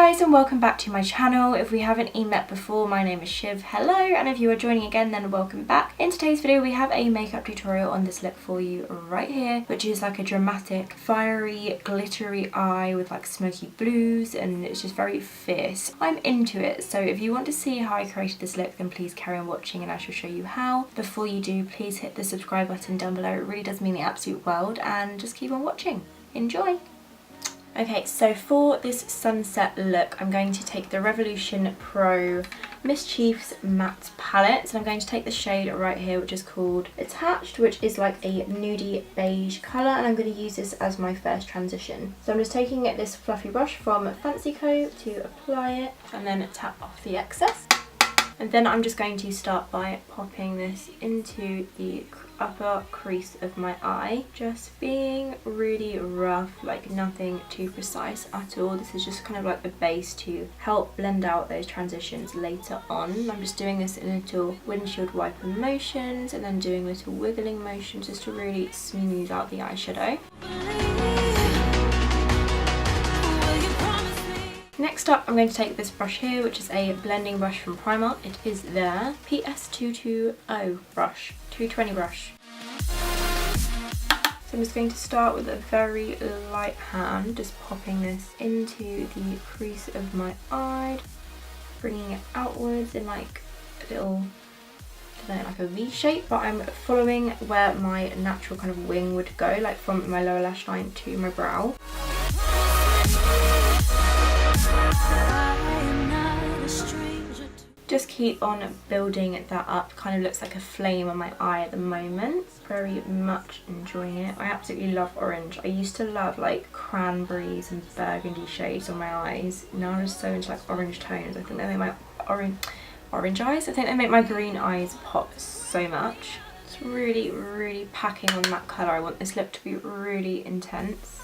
guys and welcome back to my channel. If we haven't met before, my name is Shiv. Hello, and if you are joining again, then welcome back. In today's video we have a makeup tutorial on this look for you right here, which is like a dramatic, fiery, glittery eye with like smoky blues, and it's just very fierce. I'm into it, so if you want to see how I created this look, then please carry on watching and I shall show you how. Before you do, please hit the subscribe button down below. It really does mean the absolute world, and just keep on watching. Enjoy! Okay, so for this sunset look, I'm going to take the Revolution Pro Mischiefs Matte Palette. So I'm going to take the shade right here, which is called Attached, which is like a nudie beige colour, and I'm going to use this as my first transition. So I'm just taking this fluffy brush from Fancy Co to apply it, and then tap off the excess. And then I'm just going to start by popping this into the upper crease of my eye, just being really rough, like nothing too precise at all. This is just kind of like the base to help blend out those transitions later on. I'm just doing this in little windshield wiper motions and then doing little wiggling motions just to really smooth out the eyeshadow. Next up, I'm going to take this brush here, which is a blending brush from Primark. It is their PS220 brush, 220 brush. So I'm just going to start with a very light hand, just popping this into the crease of my eye, bringing it outwards in like a little, I don't know, like a V shape, but I'm following where my natural kind of wing would go, like from my lower lash line to my brow. Just keep on building that up. Kind of looks like a flame on my eye at the moment. Very much enjoying it. I absolutely love orange. I used to love like cranberries and burgundy shades on my eyes. Now I'm just so into like orange tones. I think they make my orange eyes. I think they make my green eyes pop so much. It's really packing on that colour. I want this look to be really intense.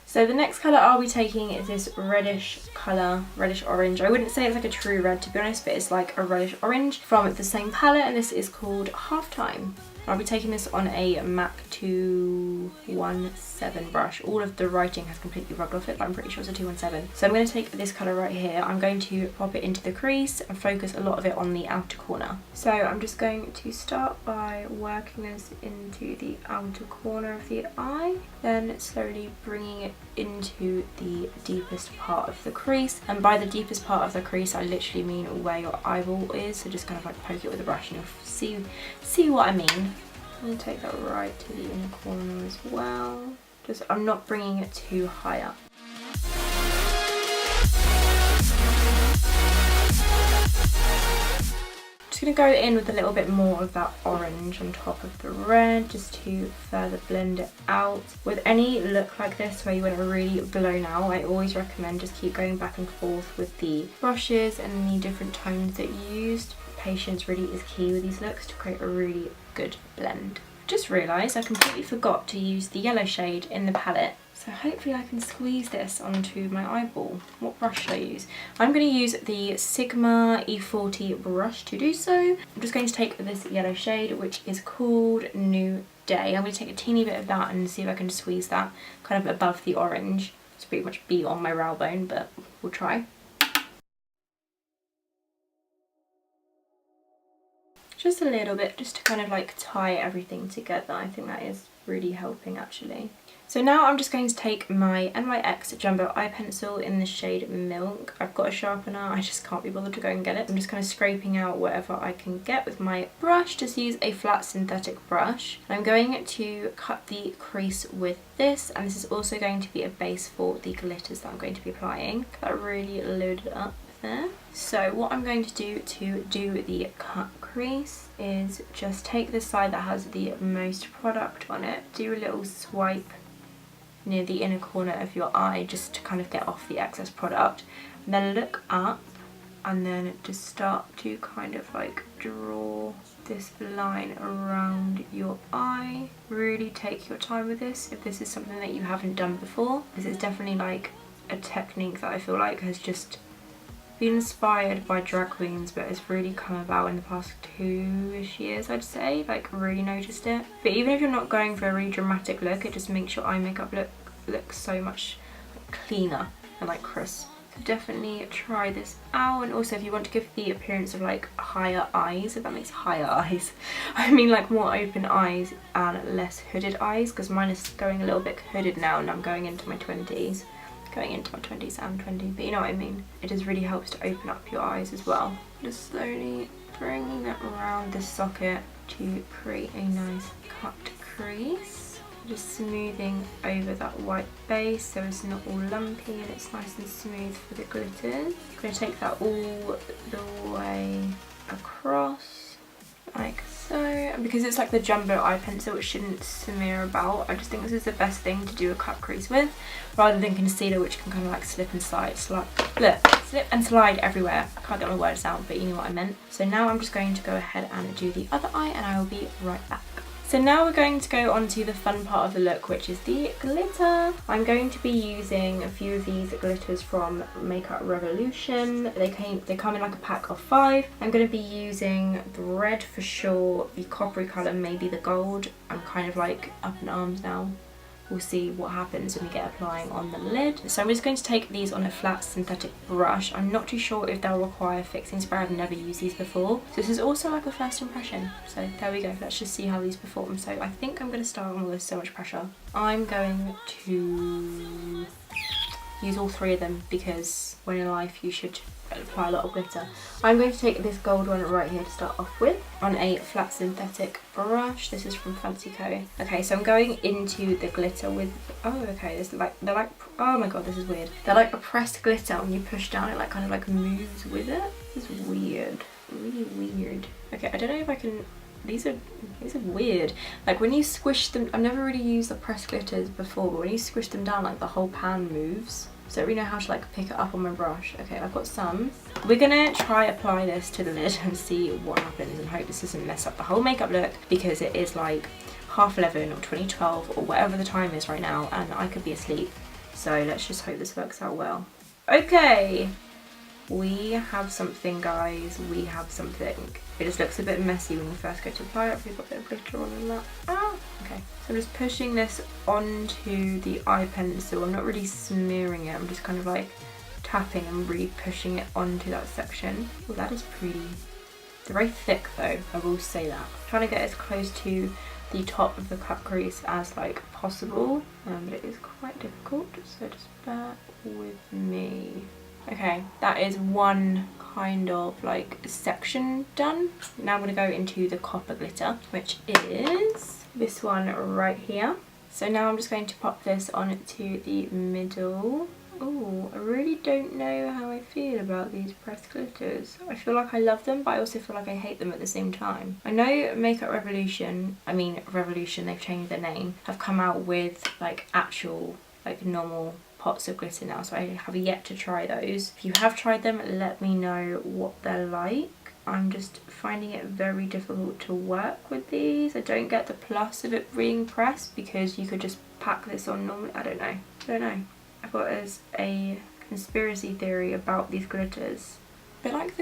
So the next colour I'll be taking is this reddish colour, reddish orange. I wouldn't say it's like a true red to be honest, but it's like a reddish orange from the same palette, and this is called Halftime. I'll be taking this on a MAC 217 brush. All of the writing has completely rubbed off it, but I'm pretty sure it's a 217. So I'm going to take this colour right here. I'm going to pop it into the crease and focus a lot of it on the outer corner. So I'm just going to start by working this into the outer corner of the eye, then slowly bringing it into the deepest part of the crease. And by the deepest part of the crease, I literally mean where your eyeball is. So just kind of like poke it with a brush and you'll see what I mean. I'm going to take that right to the inner corner as well. Just, I'm not bringing it too high up. Just going to go in with a little bit more of that orange on top of the red, just to further blend it out. With any look like this where you want to really blown out, I always recommend just keep going back and forth with the brushes and the different tones that you used. Patience really is key with these looks to create a really good blend. Just realised I completely forgot to use the yellow shade in the palette, so hopefully I can squeeze this onto my eyeball. What brush should I use? I'm going to use the Sigma E40 brush to do so. I'm just going to take this yellow shade, which is called New Day. I'm going to take a teeny bit of that and see if I can squeeze that kind of above the orange. It's pretty much be on my brow bone, but we'll try. Just a little bit, just to kind of like tie everything together. I think that is really helping actually. So now I'm just going to take my NYX Jumbo Eye Pencil in the shade Milk. I've got a sharpener, I just can't be bothered to go and get it. I'm just kind of scraping out whatever I can get with my brush. Just use a flat synthetic brush. I'm going to cut the crease with this, and this is also going to be a base for the glitters that I'm going to be applying. That really loaded up there. So what I'm going to do the cut crease is just take the side that has the most product on it, do a little swipe near the inner corner of your eye just to kind of get off the excess product, and then look up and then just start to kind of like draw this line around your eye. Really take your time with this if this is something that you haven't done before. This is definitely like a technique that I feel like has just been inspired by drag queens, but it's really come about in the past 2-ish years, I'd say. Like, really noticed it. But even if you're not going for a really dramatic look, it just makes your eye makeup look look so much cleaner and like crisp. So definitely try this out. And also if you want to give the appearance of like higher eyes, if that makes higher eyes, I mean like more open eyes and less hooded eyes, because mine is going a little bit hooded now and I'm going into my 20s. Going into my 20s and 20, but you know what I mean. It just really helps to open up your eyes as well. Just slowly bringing it around the socket to create a nice cut crease. Just smoothing over that white base so it's not all lumpy and it's nice and smooth for the glitters. I'm going to take that all the way across like so. And because it's like the jumbo eye pencil, it shouldn't smear about. I just think this is the best thing to do a cut crease with, rather than concealer, which can kind of like slip and slide. Slip and slide everywhere. I can't get my words out, but you know what I meant. So now I'm just going to go ahead and do the other eye and I will be right back. So now we're going to go on to the fun part of the look, which is the glitter. I'm going to be using a few of these glitters from Makeup Revolution. They come in like a pack of 5. I'm going to be using the red for sure, the coppery colour, maybe the gold. I'm kind of like up in arms now. We'll see what happens when we get applying on the lid. So I'm just going to take these on a flat synthetic brush. I'm not too sure if they'll require fixing spray. I've never used these before. So this is also like a first impression. So there we go. Let's just see how these perform. So I think I'm going to start on with so much pressure. I'm going to use all 3 of them because when in life you should apply a lot of glitter. I'm going to take this gold one right here to start off with on a flat synthetic brush. This is from Fancy Co. Okay, so I'm going into the glitter with, oh okay, this they're like, oh my god, this is weird. They're like a pressed glitter. When you push down it like kind of like moves with it. It's weird, really weird. Okay, I don't know if I can, these are weird. Like when you squish them, I've never really used the pressed glitters before, but when you squish them down, like the whole pan moves. So I don't really know how to like pick it up on my brush. Okay, I've got some. We're gonna try apply this to the lid and see what happens and hope this doesn't mess up the whole makeup look, because it is like 11:30 or 2012 or whatever the time is right now and I could be asleep. So let's just hope this works out well. Okay, we have something, guys. We have something. It just looks a bit messy when you first go to apply it. We've got a bit of glitter on and that. Ah, okay. So I'm just pushing this onto the eye pencil. I'm not really smearing it. I'm just kind of like tapping and really pushing it onto that section. Oh, that is pretty. They're very thick though, I will say that. I'm trying to get as close to the top of the cut crease as like possible, but it is quite difficult, so just bear with me. Okay, that is one kind of like section done. Now I'm going to go into the copper glitter, which is this one right here. So now I'm just going to pop this onto the middle. Oh, I really don't know how I feel about these pressed glitters. I feel like I love them, but I also feel like I hate them at the same time. I know Makeup Revolution, they've changed their name, have come out with like actual like normal pots of glitter now, so I have yet to try those. If you have tried them, let me know what they're like. I'm just finding it very difficult to work with these. I don't get the plus of it being pressed because you could just pack this on normally. I don't know. I've got as a conspiracy theory about these glitters. But like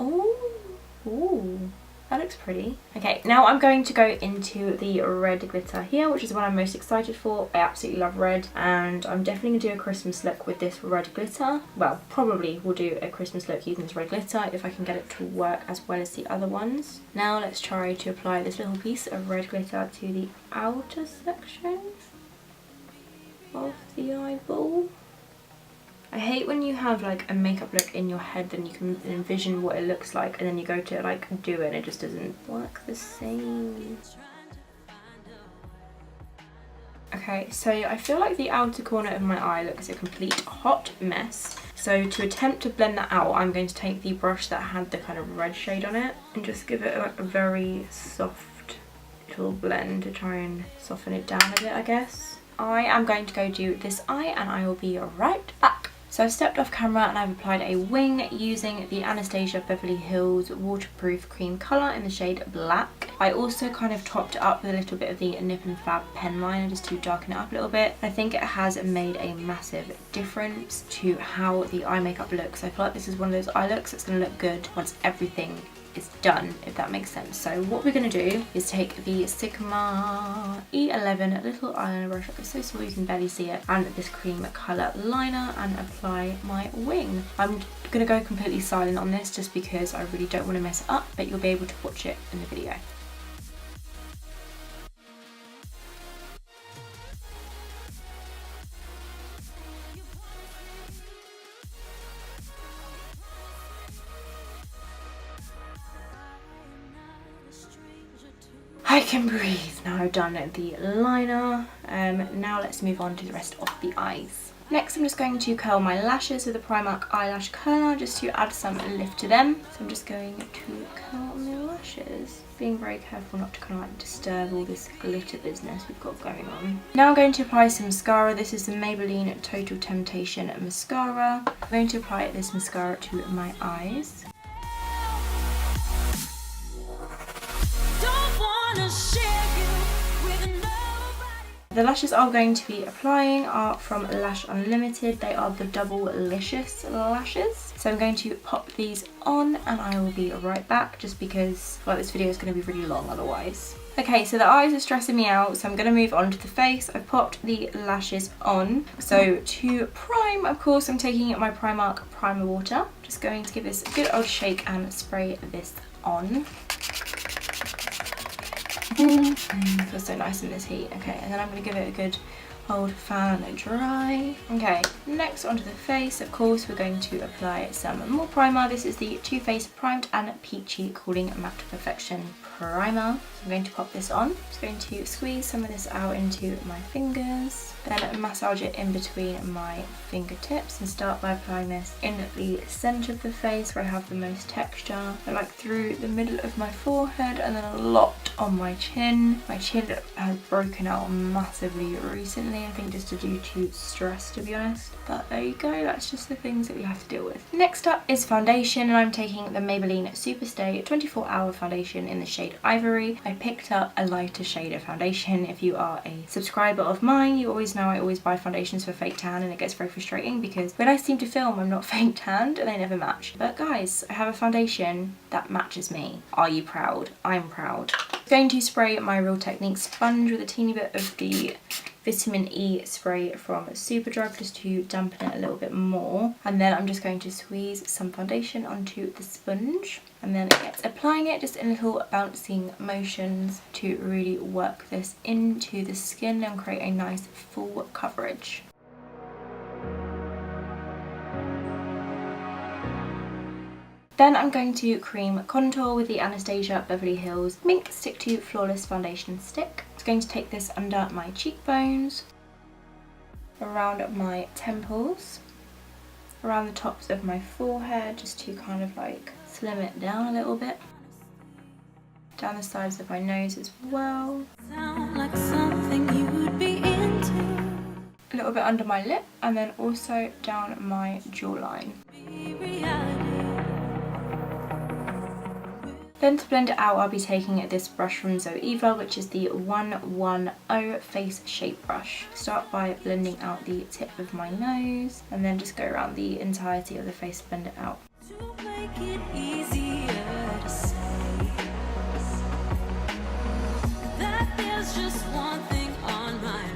ooh, that looks pretty. Okay, now I'm going to go into the red glitter here, which is what I'm most excited for. I absolutely love red, and I'm definitely going to do a Christmas look with this red glitter. Well, probably will do a Christmas look using this red glitter if I can get it to work as well as the other ones. Now let's try to apply this little piece of red glitter to the outer section of the eyeball. I hate when you have like a makeup look in your head, then you can envision what it looks like, and then you go to like do it and it just doesn't work the same. Okay, so I feel like the outer corner of my eye looks a complete hot mess. So to attempt to blend that out, I'm going to take the brush that had the kind of red shade on it and just give it like a very soft little blend to try and soften it down a bit, I guess. I am going to go do this eye and I will be right back. So I've stepped off camera and I've applied a wing using the Anastasia Beverly Hills Waterproof Cream colour in the shade Black. I also kind of topped it up with a little bit of the Nip and Fab pen liner just to darken it up a little bit. I think it has made a massive difference to how the eye makeup looks. I feel like this is one of those eye looks that's going to look good once everything is done, if that makes sense. So what we're going to do is take the Sigma E11 little eyeliner brush, it's so small you can barely see it, and this cream colour liner, and apply my wing. I'm going to go completely silent on this just because I really don't want to mess it up, but you'll be able to watch it in the video. I can breathe. Now I've done the liner. Now let's move on to the rest of the eyes. Next I'm just going to curl my lashes with the Primark eyelash curler just to add some lift to them. So I'm just going to curl my lashes, being very careful not to kind of like disturb all this glitter business we've got going on. Now I'm going to apply some mascara. This is the Maybelline Total Temptation mascara. I'm going to apply this mascara to my eyes. The lashes I'm going to be applying are from Lash Unlimited. They are the Double-licious lashes. So I'm going to pop these on and I will be right back, just because this video is going to be really long otherwise. Okay, so the eyes are stressing me out, so I'm going to move on to the face. I've popped the lashes on. So to prime, of course, I'm taking my Primark Primer Water. Just going to give this a good old shake and spray this on. Feels so nice in this heat. Okay, and then I'm going to give it a good old fan dry. Okay, next onto the face, of course, we're going to apply some more primer. This is the Too Faced Primed and Peachy Cooling Matte Perfection Primer. So I'm going to pop this on. Just going to squeeze some of this out into my fingers, then massage it in between my fingertips, and start by applying this in the centre of the face where I have the most texture, but like through the middle of my forehead, and then a lot on my chin. My chin has broken out massively recently, I think just due to stress, to be honest. But there you go, that's just the things that we have to deal with. Next up is foundation, and I'm taking the Maybelline Superstay 24-Hour Foundation in the shade Ivory. I picked up a lighter shade of foundation. If you are a subscriber of mine, you always know I always buy foundations for fake tan, and it gets very frustrating because when I seem to film I'm not fake tanned and they never match. But guys, I have a foundation that matches me. Are you proud? I'm proud. I'm going to spray my Real Technique sponge with a teeny bit of the Vitamin E spray from Superdrug just to dampen it a little bit more, and then I'm just going to squeeze some foundation onto the sponge, and then applying it just in little bouncing motions to really work this into the skin and create a nice full coverage. Then I'm going to cream contour with the Anastasia Beverly Hills Mink Stick to Flawless Foundation Stick. I'm going to take this under my cheekbones, around my temples, around the tops of my forehead, just to kind of like slim it down a little bit, down the sides of my nose as well. Sound like something you would be into. A little bit under my lip, and then also down my jawline. Then to blend it out, I'll be taking this brush from Zoeva, which is the 110 Face Shape Brush. Start by blending out the tip of my nose, and then just go around the entirety of the face, blend it out. To make it easier to say that there's just one thing on my mind.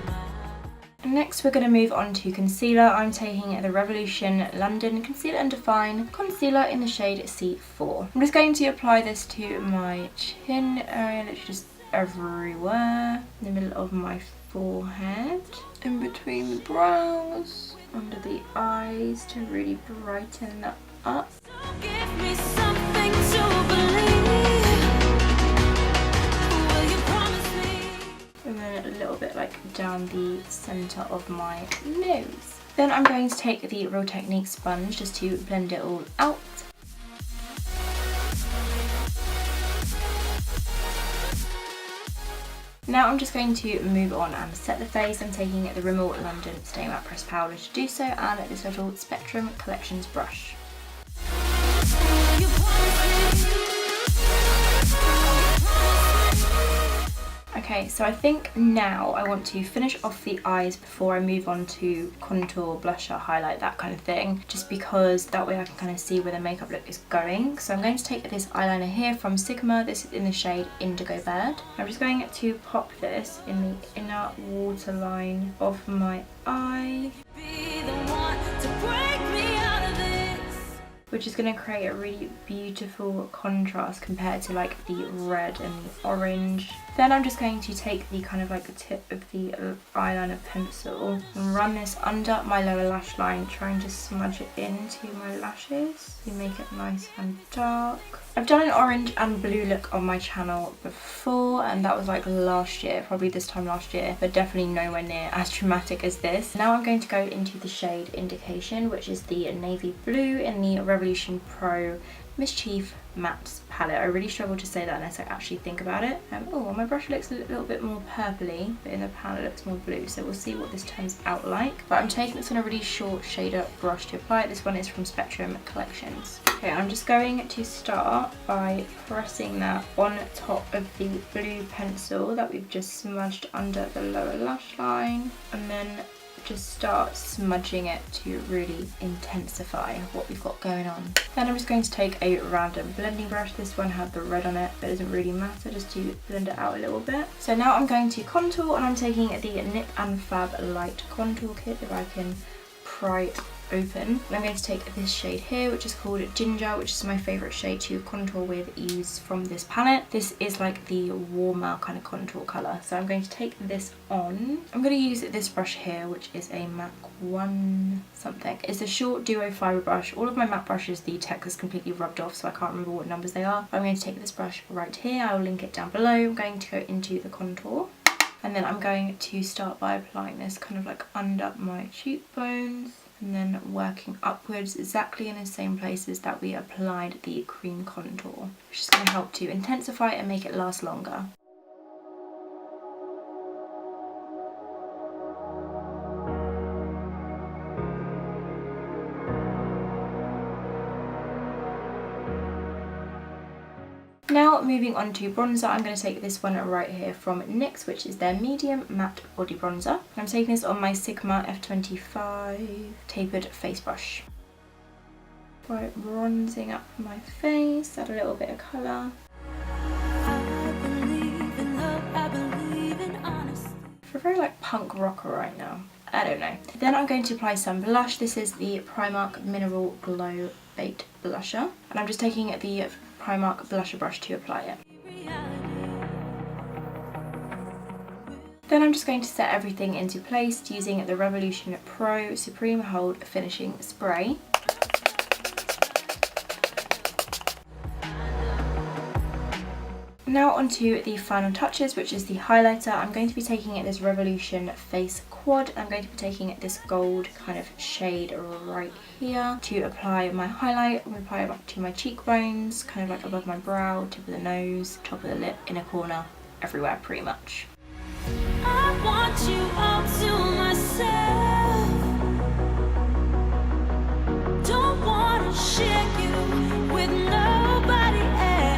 Next we're going to move on to concealer. I'm taking the Revolution London Conceal and Define Concealer in the shade C4. I'm just going to apply this to my chin area, literally just everywhere, in the middle of my forehead, in between the brows, under the eyes, to really brighten that up. Give me something to believe. And then a little bit like down the centre of my nose. Then I'm going to take the Real Technique sponge just to blend it all out. Now I'm just going to move on and set the face. I'm taking the Rimmel London Stay Matte Pressed Powder to do so, and this little Spectrum Collections brush. Okay, Okay, so I think now I want to finish off the eyes before I move on to contour, blusher, highlight, that kind of thing, just because that way I can kind of see where the makeup look is going. So I'm going to take this eyeliner here from Sigma. This is in the shade Indigo Bird. I'm just going to pop this in the inner waterline of my eye, which is going to create a really beautiful contrast compared to like the red and the orange. Then I'm just going to take the kind of like the tip of the eyeliner pencil and run this under my lower lash line, trying to smudge it into my lashes to make it nice and dark. I've done an orange and blue look on my channel before, and that was like last year, probably this time last year, but definitely nowhere near as dramatic as this. Now I'm going to go into the shade Indication, which is the navy blue in the Revolution Pro Mischief Mattes palette. I really struggle to say that unless I actually think about it. Oh, my brush looks a little bit more purpley, but in the palette it looks more blue, so we'll see what this turns out like. But I'm taking this on a really short shader brush to apply it. This one is from Spectrum Collections. Okay, I'm just going to start by pressing that on top of the blue pencil that we've just smudged under the lower lash line, and then just start smudging it to really intensify what we've got going on. Then I'm just going to take a random blending brush. This one had the red on it, but it doesn't really matter, just to blend it out a little bit. So now I'm going to contour, and I'm taking the Nip and Fab Light Contour Kit, if I can pry it open. And I'm going to take this shade here, which is called Ginger, which is my favourite shade to contour with, use from this palette. This is like the warmer kind of contour colour. So I'm going to take this on. I'm going to use this brush here, which is a MAC 1 something. It's a short duo fibre brush. All of my matte brushes, the text is completely rubbed off, so I can't remember what numbers they are. I'm going to take this brush right here. I'll link it down below. I'm going to go into the contour. And then I'm going to start by applying this kind of like under my cheekbones, and then working upwards exactly in the same places that we applied the cream contour, which is going to help to intensify and make it last longer. Now moving on to bronzer, I'm going to take this one right here from NYX, which is their medium matte body bronzer. I'm taking this on my Sigma F25 tapered face brush. By bronzing up my face, add a little bit of colour. For a very like punk rocker right now. I don't know. Then I'm going to apply some blush. This is the Primark Mineral Glow Baked Blusher, and I'm just taking the Primark blusher brush to apply it. Then I'm just going to set everything into place using the Revolution Pro Supreme Hold Finishing Spray. Now onto the final touches, which is the highlighter. I'm going to be taking this Revolution Face Quad. I'm going to be taking this gold kind of shade right here to apply my highlight. I'm going to apply it to my cheekbones, kind of like above my brow, tip of the nose, top of the lip, inner corner, everywhere pretty much. I want you all to myself. Don't want to share you with nobody else.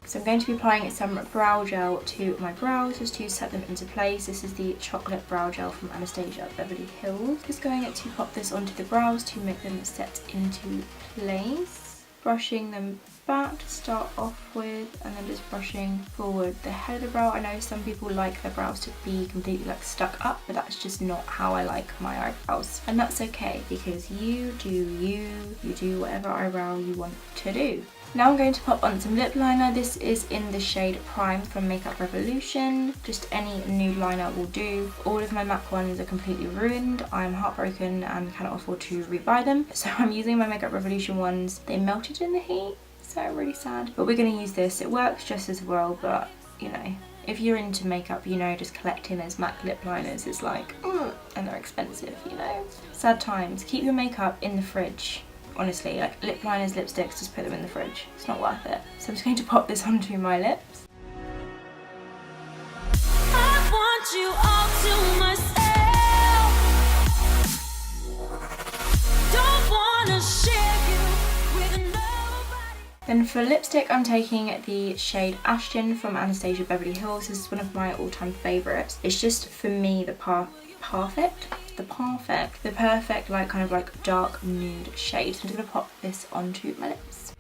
So I'm going to be applying some brow gel to my brows just to set them into place. This is the chocolate brow gel from Anastasia Beverly Hills. Just going to pop this onto the brows to make them set into place. Brushing them back to start off with, and then just brushing forward the head of the brow. I know some people like their brows to be completely like stuck up, but that's just not how I like my eyebrows. And that's okay, because you do you do whatever eyebrow you want to do. Now I'm going to pop on some lip liner. This is in the shade Prime from Makeup Revolution. Just any nude liner will do. All of my MAC ones are completely ruined. I'm heartbroken and cannot afford to rebuy them. So I'm using my Makeup Revolution ones. They melted in the heat, so I'm really sad. But we're going to use this. It works just as well, but you know, if you're into makeup, you know, just collecting those MAC lip liners is like, and they're expensive, you know. Sad times. Keep your makeup in the fridge. Honestly, like lip liners, lipsticks, just put them in the fridge. It's not worth it. So I'm just going to pop this onto my lips. I want you all to myself. Don't wanna share you with nobody. Then for lipstick, I'm taking the shade Ashton from Anastasia Beverly Hills. This is one of my all-time favourites. It's just, for me, the perfect like kind of like dark nude shade. So I'm just going to pop this onto my lips.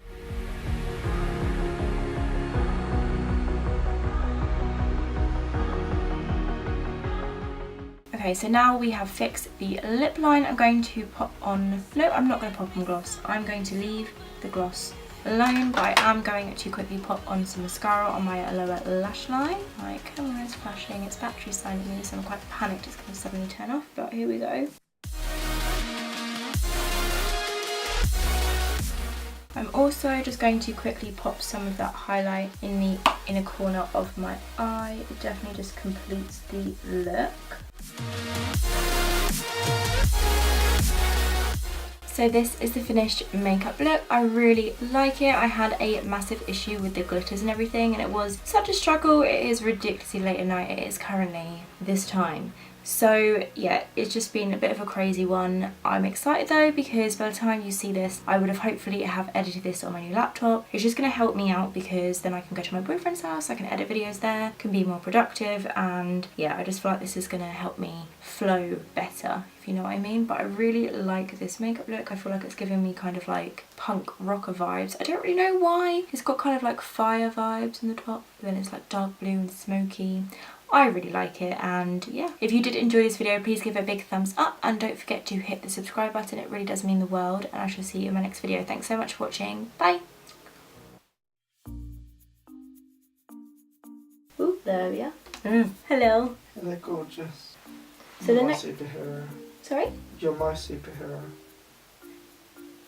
Okay, so now we have fixed the lip line. I'm going to pop on, no, I'm not going to pop on gloss. I'm going to leave the gloss alone, but I am going to quickly pop on some mascara on my lower lash line. My camera is flashing, its battery's signing me, so I'm quite panicked it's going to suddenly turn off, but here we go. I'm also just going to quickly pop some of that highlight in the inner corner of my eye. It definitely just completes the look. So this is the finished makeup look. I really like it. I had a massive issue with the glitters and everything, and it was such a struggle. It is ridiculously late at night. It is currently this time. So yeah, it's just been a bit of a crazy one. I'm excited though, because by the time you see this, I would have hopefully have edited this on my new laptop. It's just going to help me out, because then I can go to my boyfriend's house, I can edit videos there, can be more productive, and yeah, I just feel like this is going to help me flow better, if you know what I mean. But I really like this makeup look. I feel like it's giving me kind of like punk rocker vibes. I don't really know why. It's got kind of like fire vibes in the top, but then it's like dark blue and smoky. I really like it, and yeah, if you did enjoy this video, please give it a big thumbs up and don't forget to hit the subscribe button. It really does mean the world, and I shall see you in my next video. Thanks so much for watching. Bye. Ooh, there we are. Hello. They're gorgeous. So You're my superhero. Sorry? You're my superhero.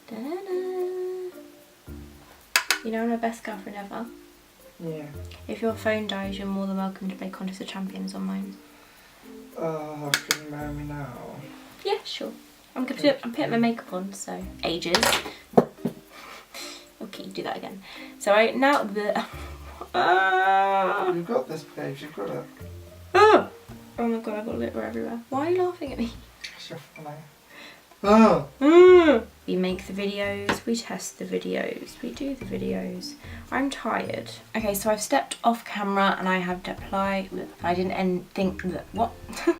Da-da-da. You know I'm the best girlfriend ever. Yeah. If your phone dies, you're more than welcome to play Contest of Champions on mine. Oh, can you marry me now? Yeah, sure. I'm putting my makeup on, so ages. Okay, do that again. So now the. You've got this, babes. You've got it. Oh my god, I've got glitter everywhere. Why are you laughing at me? It's your funny. Oh. We make the videos, we test the videos, we do the videos. I'm tired. Okay, so I've stepped off camera and I have applied. I didn't think that. What?